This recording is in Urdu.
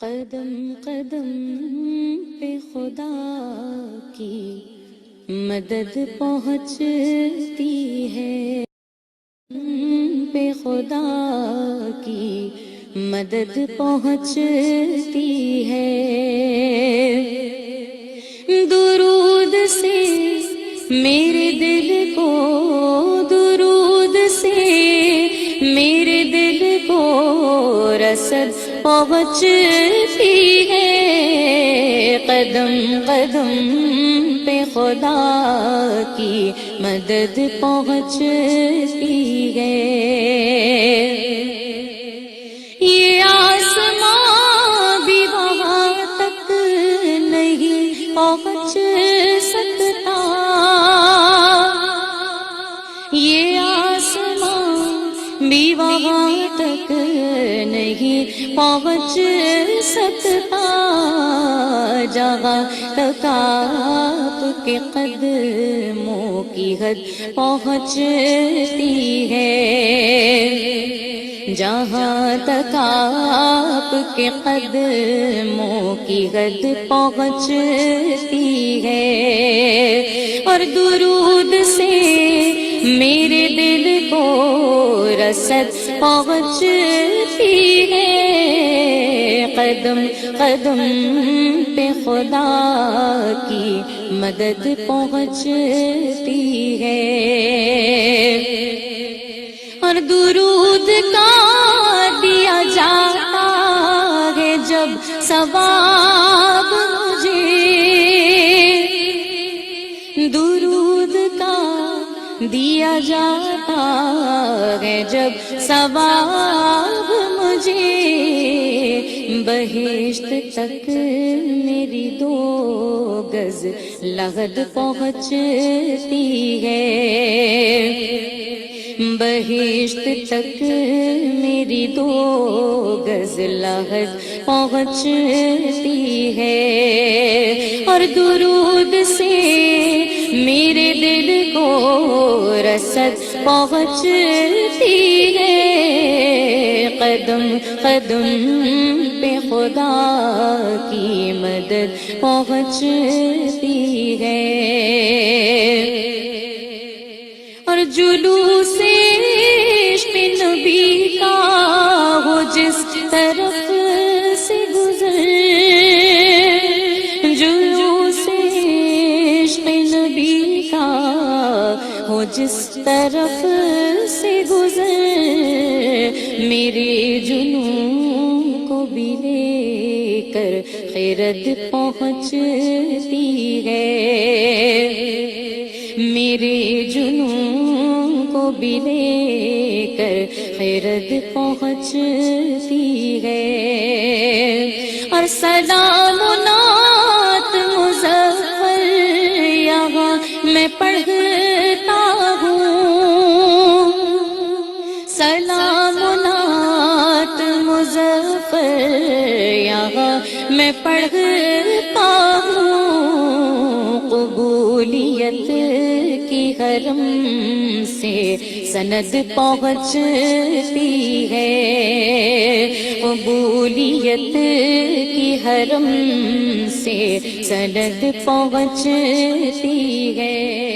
قدم قدم پہ خدا کی مدد پہنچتی ہے، پہ خدا کی مدد پہنچتی ہے۔ درود سے میرے دل کو، درود سے میرے دل کو رسد پہنچتی ہے۔ قدم قدم پہ خدا کی مدد پہنچتی ہے۔ یہ آسمان بھی وہاں تک نہیں پہنچ سکتا، یہ آسمان بھی وہاں تک نہیں پہنچ سکتا، جہاں تک آپ کے قدموں کی حد پہنچتی ہے، جہاں تک آپ کے قدموں کی حد پہنچتی ہے۔ اور درود سے میرے دل کو رسد پہنچتی ہے۔ قدم قدم پہ خدا کی مدد پہنچتی ہے۔ اور درود کا دیا جاتا ہے جب ثواب مجھے، درود کا دیا جاتا ہے جب ثواب مجھے، بہشت تک میری 2 گز لحد پہنچتی ہے، بہشت تک میری 2 گز لحد پہنچتی ہے۔ اور درود سے میرے دل کو رسد پہنچتی ہے۔ قدم قدم پہ خدا کی مدد پہنچتی ہے۔ اور جلوس عشق نبی کا ہو جس طرف سے گزر، جلوس عشق نبی کا ہو جس طرف سے گزر، میرے جنون کو بھی لے کر خیرت پہنچتی ہے، میرے جنون کو بھی لے کر خیرت پہنچتی ہے۔ اور سلام و نعت مظفر یہاں میں پڑھتا ہوں، سلام و نعت مظفر یہاں میں پڑھتا ہوں، قبولیت کی حرم سے سند پہنچتی ہے، قبولیت کی حرم سے سند پہنچتی ہے۔